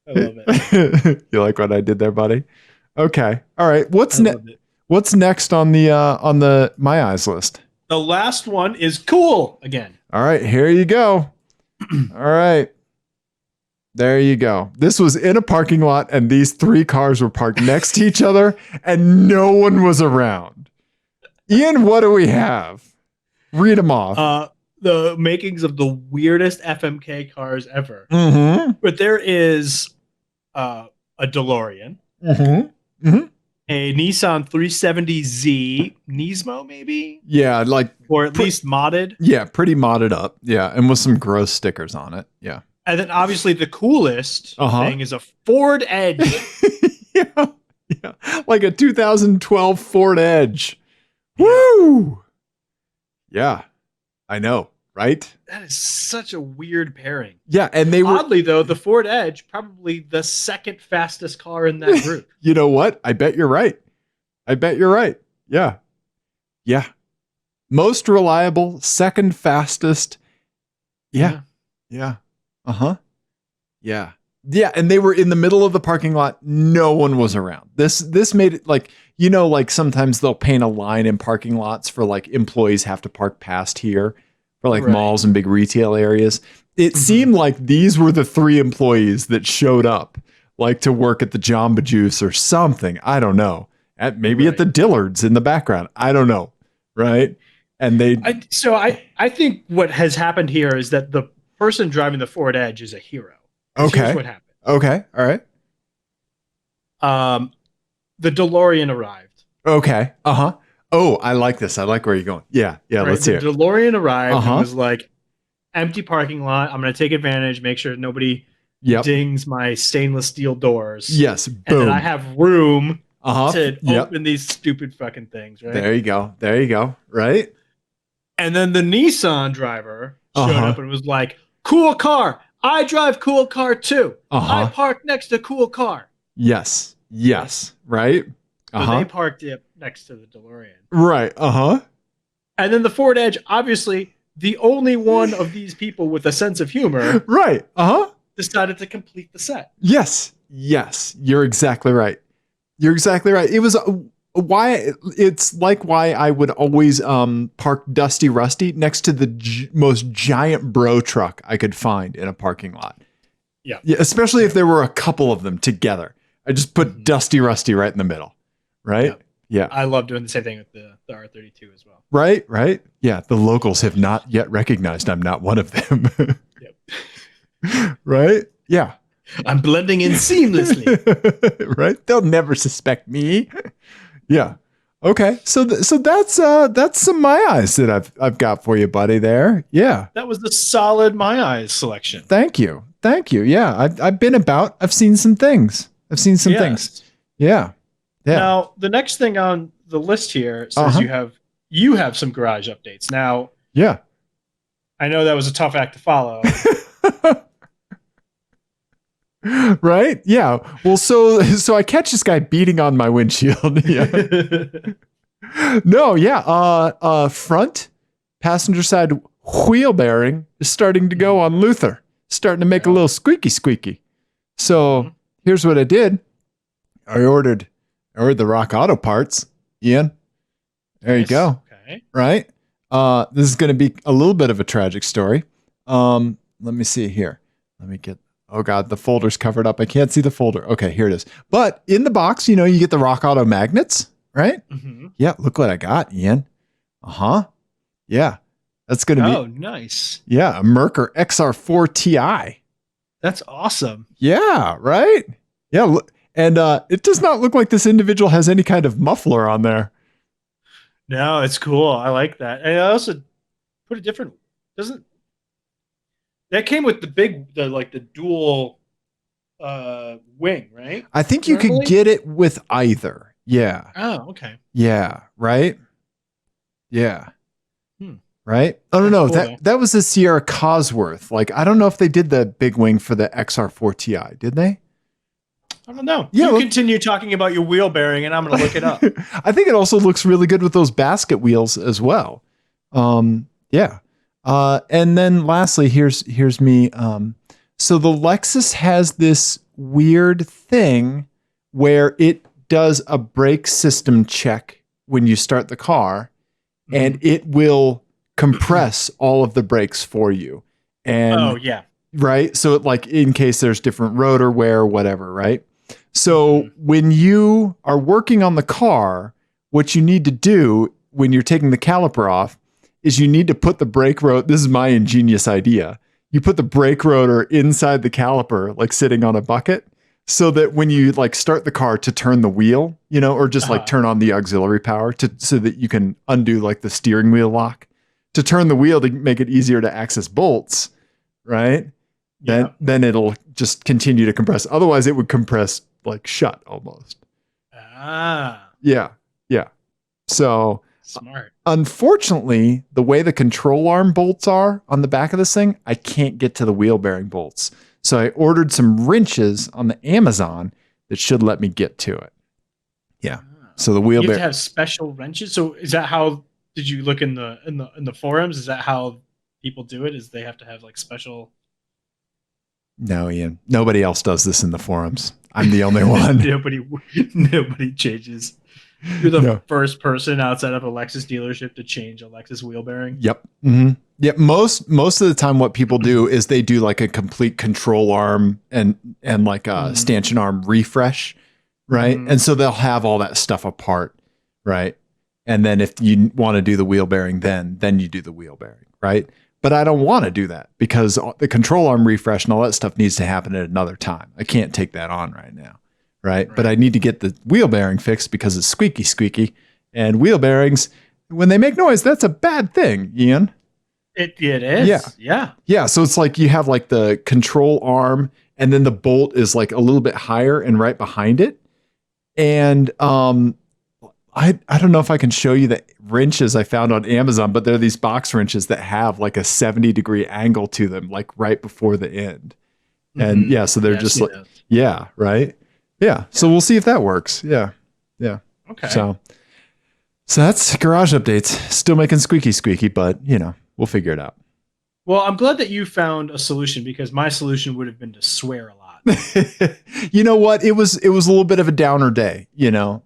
love it. You like what I did there, buddy? Okay. All right. What's next on the My Eyes list? The last one is cool again. All right, here you go. All right. There you go. This was in a parking lot, and these three cars were parked next to each other, and no one was around. Ian, what do we have? Read them off. The makings of the weirdest FMK cars ever. Mm-hmm. But there is a DeLorean, a Nissan 370Z Nismo, maybe? Yeah, like... Or at least modded. Yeah, pretty modded up. Yeah, and with some gross stickers on it. Yeah. And then obviously the coolest thing is a Ford Edge. Yeah. Like a 2012 Ford Edge. Woo! Yeah, I know, right? That is such a weird pairing. Yeah, and they were... Oddly, though, the Ford Edge, probably the second fastest car in that group. You know what? I bet you're right. Yeah. Most reliable, second fastest. Yeah. Uh-huh. Yeah, and they were in the middle of the parking lot. No one was around. This made it like, like sometimes they'll paint a line in parking lots for like employees have to park past here for like malls and big retail areas. It seemed like these were the three employees that showed up like to work at the Jamba Juice or something. I don't know. Maybe at the Dillards in the background. I don't know. Right. And I think what has happened here is that the person driving the Ford Edge is a hero. Okay. Here's what happened. Okay. All right. The DeLorean arrived. Okay. Uh-huh. Oh, I like this. I like where you're going. Yeah. Let's hear it. The DeLorean arrived and was like, empty parking lot. I'm going to take advantage, make sure nobody dings my stainless steel doors. Yes. Boom. And then I have room to open these stupid fucking things, right? There you go. Right. And then the Nissan driver showed up and was like, cool car. I drive cool car too. I park next to cool car. Yes. Right. So they parked it next to the DeLorean. Right. And then the Ford Edge, obviously the only one of these people with a sense of humor. Right. Decided to complete the set. Yes. You're exactly right. It was why I would always park Dusty Rusty next to the most giant bro truck I could find in a parking lot. Yeah, especially if there were a couple of them together. I just put Dusty Rusty right in the middle. Right? Yeah. I love doing the same thing with the R32 as well. Right. Yeah. The locals have not yet recognized I'm not one of them. Yep. Right? Yeah. I'm blending in seamlessly. Right? They'll never suspect me. Yeah. Okay. So that's some my eyes that I've got for you, buddy. There. Yeah. That was the solid My Eyes selection. Thank you. Thank you. Yeah. I've been about. I've seen some things. I've seen some things. Yeah. Yeah. Now, the next thing on the list here says you have some garage updates. Now, yeah. I know that was a tough act to follow. Right? Yeah. Well, so I catch this guy beating on my windshield. Yeah. No, yeah. Front passenger side wheel bearing is starting to go on Luther. Starting to make a little squeaky. So here's what I did. I ordered the Rock Auto parts. Ian. There you go. Okay. Right? This is going to be a little bit of a tragic story. Let me see here. Let me get, oh God, the folder's covered up. I can't see the folder. Okay, here it is. But in the box, you get the Rock Auto magnets, right? Mm-hmm. Yeah, look what I got, Ian. Uh-huh. Yeah. That's going to be. Oh, nice. Yeah, a Merkur XR4 Ti. That's awesome. Yeah, right? Yeah, and it does not look like this individual has any kind of muffler on there. No, it's cool. I like that. And I also put a different, that came with the dual wing, right? I think you could get it with either. Yeah. Oh, okay. Yeah, right? Yeah. Right? Oh, no. Cool, that was the Sierra Cosworth. Like, I don't know if they did the big wing for the XR4 Ti. Did they? I don't know. Yeah, you continue talking about your wheel bearing, and I'm going to look it up. I think it also looks really good with those basket wheels as well. Yeah. And then lastly, here's me. So the Lexus has this weird thing where it does a brake system check when you start the car, and it will compress all of the brakes for you. And right. So like in case there's different rotor wear, whatever, right? So when you are working on the car, what you need to do when you're taking the caliper off is you need to put the brake rotor. This is my ingenious idea. You put the brake rotor inside the caliper, like sitting on a bucket, so that when you like start the car to turn the wheel, or just like turn on the auxiliary power so that you can undo like the steering wheel lock to turn the wheel to make it easier to access bolts, right? Yeah. Then it'll just continue to compress. Otherwise it would compress like shut almost. Yeah. So smart. Unfortunately, the way the control arm bolts are on the back of this thing, I can't get to the wheel bearing bolts. So I ordered some wrenches on the Amazon that should let me get to it. Yeah. So the wheel bearing. You have to have special wrenches. So is that how? Did you look in the forums? Is that how people do it? Is they have to have like special? No, Ian. Nobody else does this in the forums. I'm the only one. Nobody changes. You're the first person outside of a Lexus dealership to change a Lexus wheel bearing. Yep. Mm-hmm. Yep. Most of the time, what people do is they do like a complete control arm and like a stanchion arm refresh, right? And so they'll have all that stuff apart, right? And then if you want to do the wheel bearing, then you do the wheel bearing, right? But I don't want to do that because the control arm refresh and all that stuff needs to happen at another time. I can't take that on right now. Right. But I need to get the wheel bearing fixed because it's squeaky. And wheel bearings, when they make noise, that's a bad thing, Ian. It is. Yeah. So it's like you have like the control arm and then the bolt is like a little bit higher and right behind it. And I don't know if I can show you the wrenches I found on Amazon, but they're these box wrenches that have like a 70-degree angle to them, like right before the end. And so they're just like, right. Yeah. So we'll see if that works. Yeah. Okay. So that's garage updates. Still making squeaky, but we'll figure it out. Well, I'm glad that you found a solution because my solution would have been to swear a lot. You know what? It was a little bit of a downer day,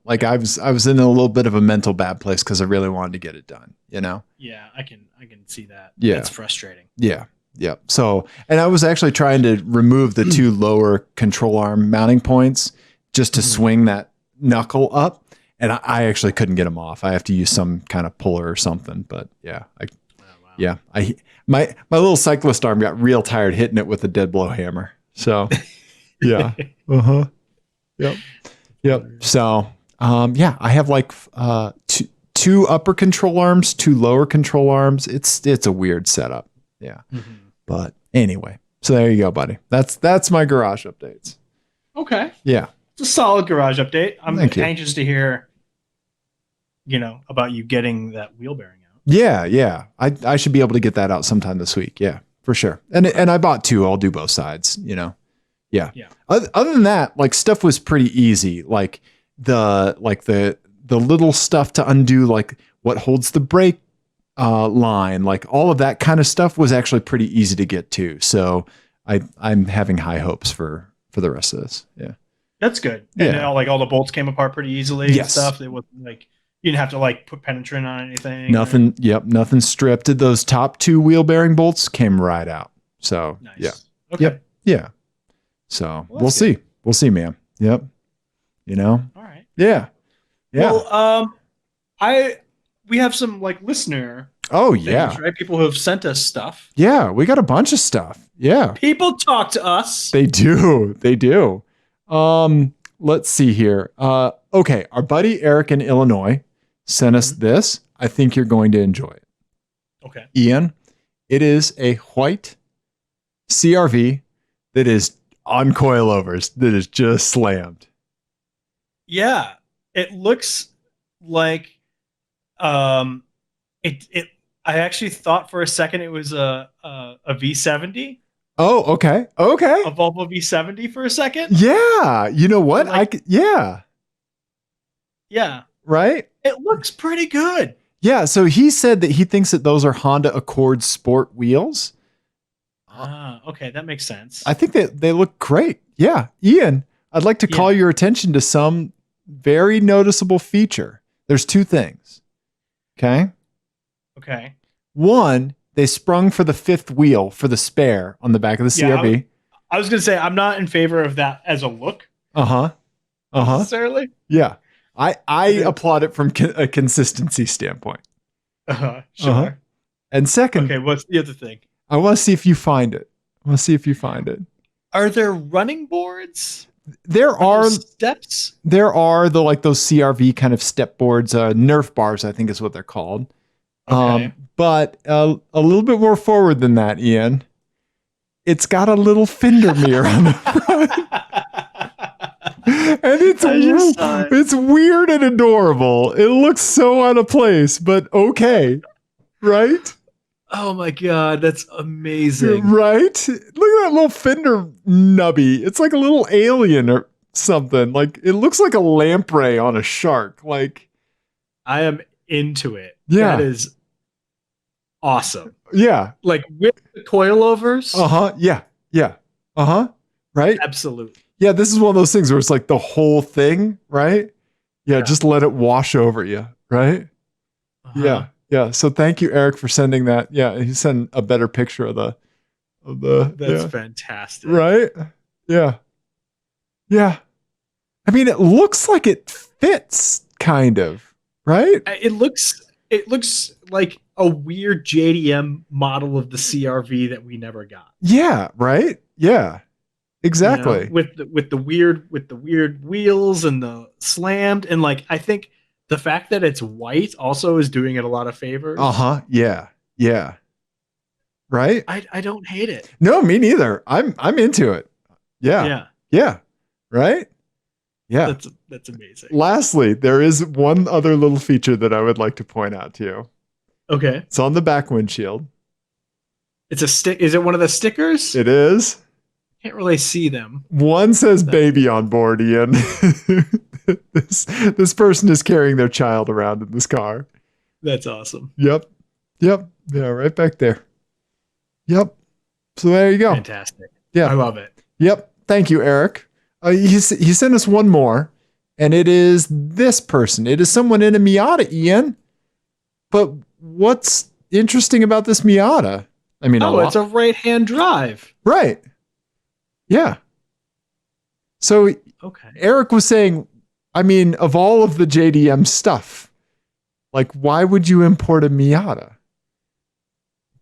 like I was in a little bit of a mental bad place because I really wanted to get it done, Yeah, I can see that. Yeah. It's frustrating. Yeah. Yep. So, and I was actually trying to remove the two lower control arm mounting points just to swing that knuckle up. And I actually couldn't get them off. I have to use some kind of puller or something, but yeah. Yeah. My little cyclist arm got real tired hitting it with a dead blow hammer. So yeah. Uh-huh. Yep. Yep. So yeah, I have like two upper control arms, two lower control arms. It's a weird setup. Yeah. Mm-hmm. But anyway, so there you go, buddy. That's my garage updates. Okay. Yeah. It's a solid garage update. I'm Thank you. anxious to hear, about you getting that wheel bearing out. Yeah. I should be able to get that out sometime this week. Yeah, for sure. And I bought two. I'll do both sides, Yeah. Other than that, like stuff was pretty easy. Like the little stuff to undo, like what holds the brake line, like all of that kind of stuff was actually pretty easy to get to. So I'm having high hopes for the rest of this. Yeah. That's good. Yeah. And all the bolts came apart pretty easily and stuff. It wasn't like you didn't have to like put penetrant on anything. Nothing. Yep. Nothing stripped. Those top two wheel bearing bolts came right out. So nice. Yeah. Okay. Yep. Yeah. So we'll see. Good. We'll see, man. Yep. All right. Yeah. Yeah. Well, we have some like listener. Oh things, yeah. Right. People who have sent us stuff. Yeah. We got a bunch of stuff. Yeah. People talk to us. They do. They do. Let's see here. Okay. Our buddy Eric in Illinois sent us this. I think you're going to enjoy it. Okay. Ian, it is a white CRV that is on coilovers, that is just slammed. Yeah. It looks like, I actually thought for a second it was a V70. Oh, okay. Okay. A Volvo V70 for a second. Yeah. You know what? Yeah. Yeah. Right? It looks pretty good. Yeah. So he said that he thinks that those are Honda Accord Sport wheels. Okay. That makes sense. I think that they look great. Yeah. Ian, I'd like to call your attention to some very noticeable feature. There's two things. Okay. Okay. One, they sprung for the fifth wheel for the spare on the back of the CRV. I was going to say, I'm not in favor of that as a look. Necessarily. Yeah. I applaud it from a consistency standpoint. Sure. And second, okay, what's the other thing? I want to see if you find it. Are there running boards? There are steps. There are those CRV kind of step boards, Nerf bars, I think is what they're called. Okay. But a little bit more forward than that, Ian. It's got a little fender mirror on the front. And it's weird and adorable. It looks so out of place, but okay. Right? Oh my God, that's amazing. Right? Look at that little fender nubby. It's like a little alien or something. Like it looks like a lamprey on a shark. Like I am into it. Yeah. That is awesome. Yeah. Like with the coilovers. Yeah. Right? Absolutely. Yeah, this is one of those things where it's like the whole thing, right? Yeah, just let it wash over you, right? Yeah. So thank you, Eric, for sending that. Yeah, he sent a better picture of the That's fantastic. Right? Yeah. I mean, it looks like it fits, kind of, right? It looks like a weird JDM model of the CRV that we never got. Yeah, right? Yeah. Exactly. With the weird wheels and the slammed, and like I think the fact that it's white also is doing it a lot of favors. Yeah. Right? I don't hate it. No, me neither. I'm into it. Yeah. Right? Yeah. That's amazing. Lastly, there is one other little feature that I would like to point out to you. Okay. It's on the back windshield. It's a stick. Is it one of the stickers? It is. Can't really see them. One says baby on board, Ian. This person is carrying their child around in this car. That's awesome. Yep. Yeah, right back there. Yep. So there you go. Fantastic. Yeah. I love it. Yep. Thank you, Eric. He sent us one more, and it is this person. It is someone in a Miata, Ian. But what's interesting about this Miata? I mean, it's a right-hand drive. Right. Yeah. So okay. Eric was saying, I mean, of all of the JDM stuff, like, why would you import a Miata?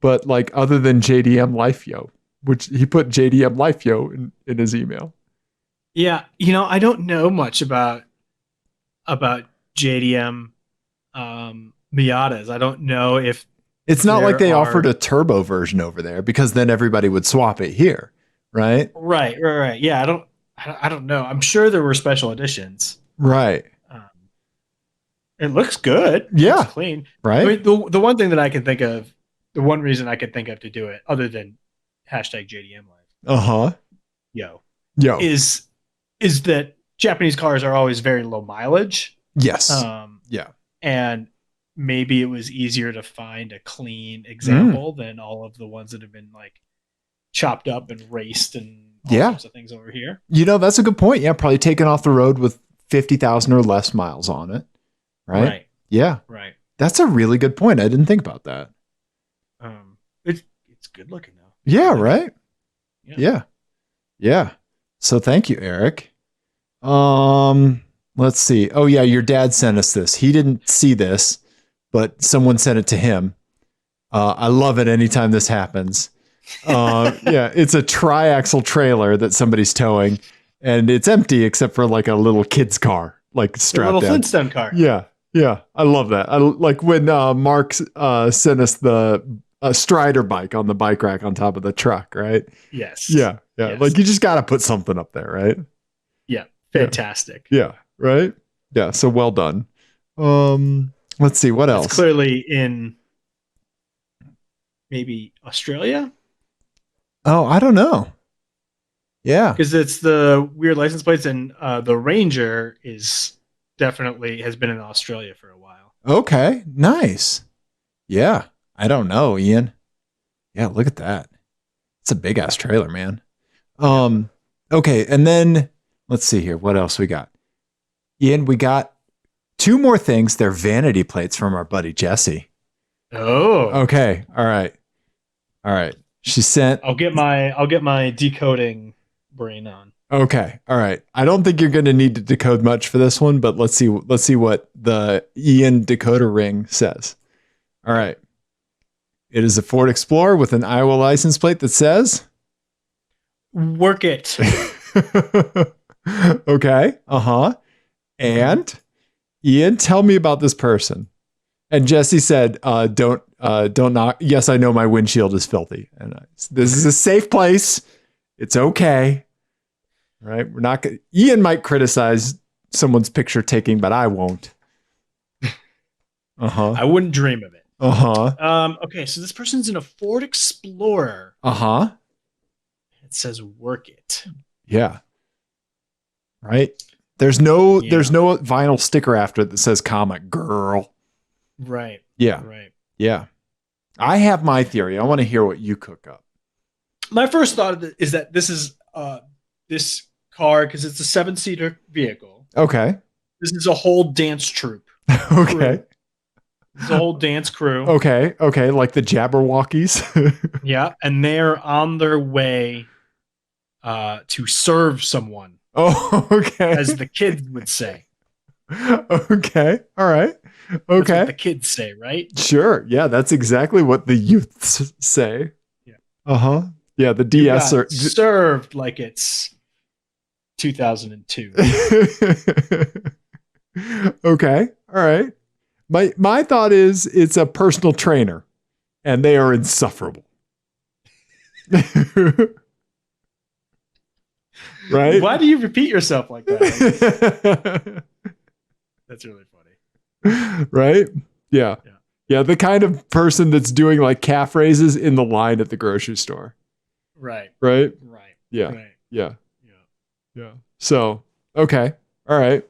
but like other than JDM Life Yo, which he put JDM Life Yo in his email. Yeah, I don't know much about JDM Miatas. I don't know if It's not like there they are offered a turbo version over there, because then everybody would swap it here, right? right. Yeah, I don't know. I'm sure there were special editions. Right. Um, it looks good. It looks Yeah. clean. I Right. mean, the one thing that I can think of, the one reason I can think of to do it, other than hashtag JDM Life, Uh-huh. yo, Yo. is that Japanese cars are always very low mileage. Yes. Um, Yeah. and maybe it was easier to find a clean example than all of the ones that have been like chopped up and raced and all sorts of things over here. That's a good point. Yeah, probably taken off the road with 50,000 or less miles on it. Right? Yeah. Right. That's a really good point. I didn't think about that. It's good looking though. Yeah, right? Yeah. Yeah. So thank you, Eric. Let's see. Oh yeah, your dad sent us this. He didn't see this, but someone sent it to him. I love it anytime this happens. Yeah, it's a triaxle trailer that somebody's towing, and it's empty except for like a little kid's car, like strapped a little down. Flintstone car. Yeah, I love that. I like when Mark sent us the Strider bike on the bike rack on top of the truck, right? Yes. Yeah. Yes. Like you just got to put something up there, right? Yeah. Fantastic. Yeah. Right. Yeah. So well done. Let's see what else. It's clearly in maybe Australia. Oh, I don't know. Yeah. Because it's the weird license plates, and the Ranger has been in Australia for a while. Okay. Nice. Yeah. I don't know, Ian. Yeah. Look at that. It's a big ass trailer, man. Okay. And then let's see here. What else we got? Ian, we got 2 more things. They're vanity plates from our buddy Jesse. Oh. Okay. All right. She sent. I'll get my decoding brain on. Okay. All right. I don't think you're going to need to decode much for this one, but let's see what the Ian decoder ring says. All right. It is a Ford Explorer with an Iowa license plate that says "Work it." Okay. Uh-huh. And Ian, tell me about this person. And Jesse said, don't knock. Yes, I know my windshield is filthy. And this is a safe place. It's okay. Right? We're not going Ian might criticize someone's picture taking, but I won't. Uh-huh. I wouldn't dream of it. Uh-huh. Okay, so this person's in a Ford Explorer. Uh-huh. It says "Work it." Yeah. Right? There's no vinyl sticker after it that says "Comic Girl." Right. Yeah. Right. Yeah. I have my theory. I want to hear what you cook up. My first thought is that this is this car, because it's a 7-seater vehicle. Okay. This is a whole dance troupe. Okay. It's a whole dance crew. Okay. Like the Jabberwockies. Yeah. And they're on their way to serve someone. Oh, okay. As the kids would say. Okay. All right. Okay. That's what the kids say, right? Sure. Yeah, that's exactly what the youths say. Yeah. Uh-huh. Yeah, the DS are served like it's 2002. Okay. All right. My thought is it's a personal trainer and they are insufferable. Right? Why do you repeat yourself like that? That's really funny. Right? Yeah. Yeah, the kind of person that's doing like calf raises in the line at the grocery store. Right. Yeah. Right. Yeah. So, okay. All right.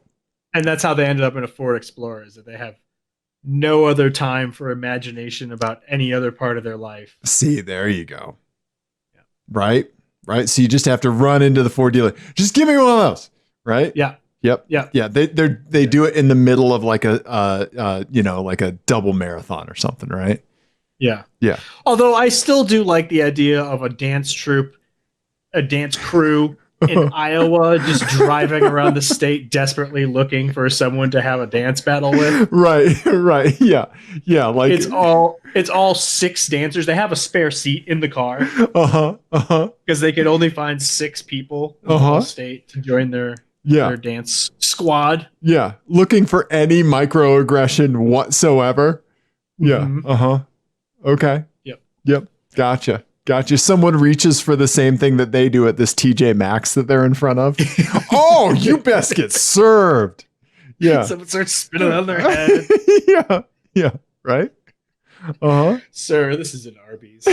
And that's how they ended up in a Ford Explorer, is that they have no other time for imagination about any other part of their life. See, there you go. Yeah. Right. So you just have to run into the Ford dealer. Just give me one of those. Right. Yeah. Yep. Yeah. Yeah. They do it in the middle of like like a double marathon or something. Right. Yeah. Yeah. Although I still do like the idea of a dance troupe, a dance crew in Iowa, just driving around the state, desperately looking for someone to have a dance battle with. Right. Yeah. Like it's all 6 dancers. They have a spare seat in the car because they could only find 6 people in the whole state to join their dance squad. Yeah. Looking for any microaggression whatsoever. Yeah. Okay. Yep. Gotcha. Someone reaches for the same thing that they do at this TJ Maxx that they're in front of. Oh, you best get served. Yeah. Someone starts spinning on their head. Yeah. Right. Sir, this is an Arby's.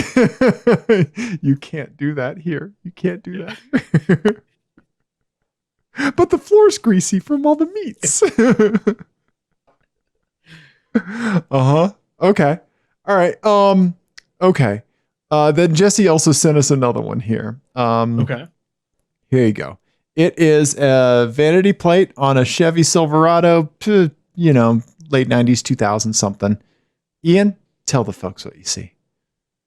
You can't do that here. You can't do that. But the floor's greasy from all the meats. Okay. All right. Okay. Then Jesse also sent us another one here. Okay. Here you go. It is a vanity plate on a Chevy Silverado, late 90s, 2000 something. Ian, tell the folks what you see.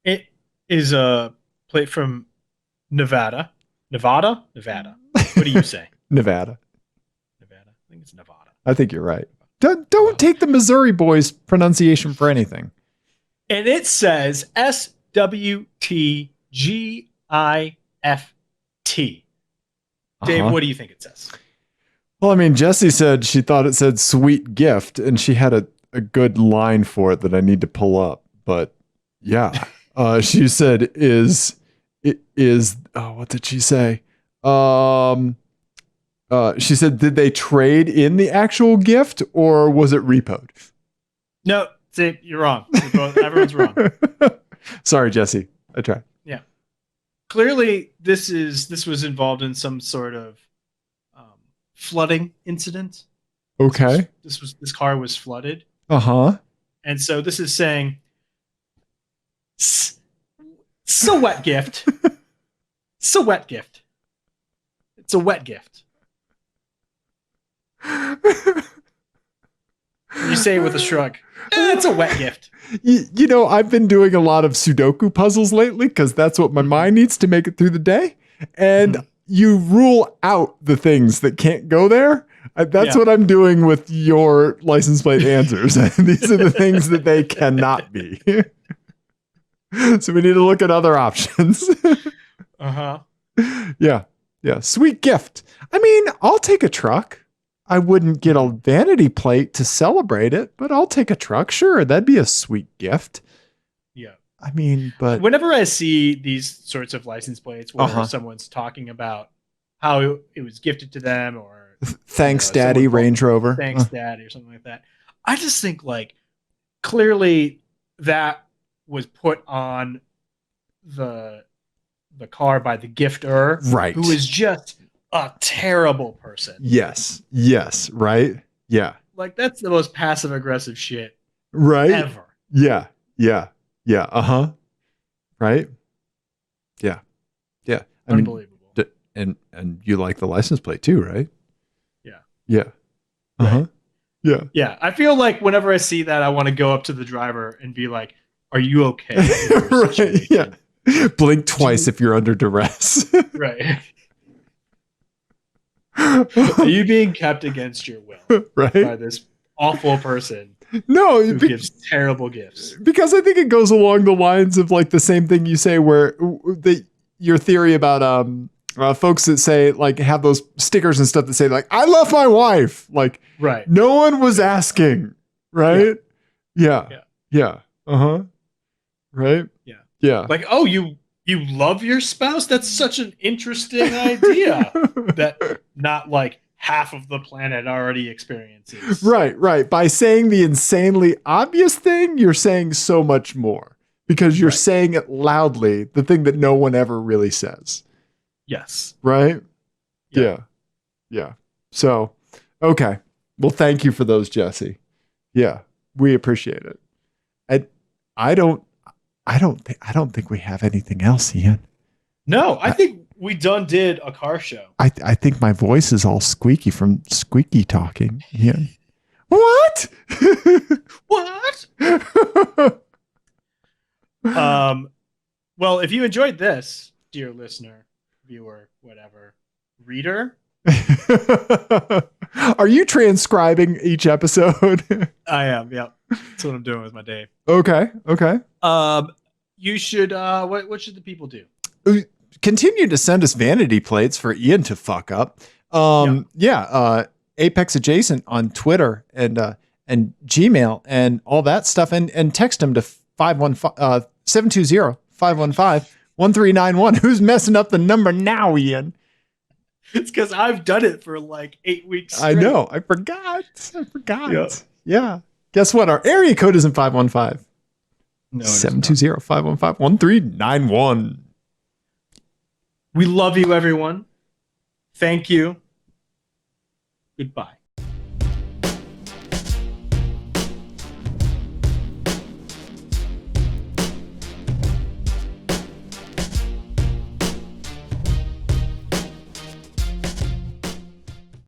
It is a plate from Nevada. Nevada? What do you say? Nevada. I think it's Nevada. I think you're right. Don't take the Missouri boys' pronunciation for anything. And it says SWTGIFT. Dave, what do you think it says? Well, I mean, Jessie said she thought it said sweet gift, and she had a good line for it that I need to pull up. But yeah, she said what did she say? She said, did they trade in the actual gift or was it repoed? No, see, you're wrong. Everyone's wrong. Sorry, Jesse. I tried. Yeah. Clearly, this was involved in some sort of flooding incident. Okay. This car was flooded. And so this is saying, so wet gift. So wet gift. It's a wet gift. You say it with a shrug. It's a wet gift. I've been doing a lot of Sudoku puzzles lately because that's what my mind needs to make it through the day. And you rule out the things that can't go there. That's what I'm doing with your license plate answers. These are the things that they cannot be. So we need to look at other options. Yeah. Sweet gift. I mean, I'll take a truck. I wouldn't get a vanity plate to celebrate it, but I'll take a truck. Sure, that'd be a sweet gift. Yeah. I mean, but whenever I see these sorts of license plates where someone's talking about how it was gifted to them or thanks, Daddy, Range Rover. Thanks, Daddy, or something like that. I just think clearly that was put on the car by the gifter, right? Who is just a terrible person. Yes, right? Yeah. That's the most passive aggressive shit ever. Yeah. Right? Yeah. Unbelievable. And you like the license plate too, right? Yeah. Right. Yeah. I feel like whenever I see that, I want to go up to the driver and be like, "Are you okay?" Right. Yeah. Blink twice if you're under duress. Right. Are you being kept against your will? Right. By this awful person. No, who gives terrible gifts. Because I think it goes along the lines of the same thing you say where your theory about folks that say have those stickers and stuff that say I love my wife. Right. No one was asking. Right. Yeah. Right. Yeah. Oh, you love your spouse? That's such an interesting idea that not half of the planet already experiences. Right. By saying the insanely obvious thing, you're saying so much more because you're saying it loudly, the thing that no one ever really says. Yes. Right? Yeah. So, okay. Well, thank you for those, Jesse. Yeah. We appreciate it. And I don't think we have anything else, Ian. No, I think we done did a car show. I think my voice is all squeaky from squeaky talking, Ian. What? What? Well, if you enjoyed this, dear listener, viewer, whatever, reader. Are you transcribing each episode? I am. Yeah, that's what I'm doing with my day. Okay. You should. What should the people do? Continue to send us vanity plates for Ian to fuck up. Apex Adjacent on Twitter and Gmail and all that stuff, and text him to 720-515-1391. Who's messing up the number now, Ian? It's because I've done it for like 8 weeks straight. I know. I forgot. Yeah. Guess what? Our area code isn't 515. No, 720-515-1391. We love you, everyone. Thank you. Goodbye.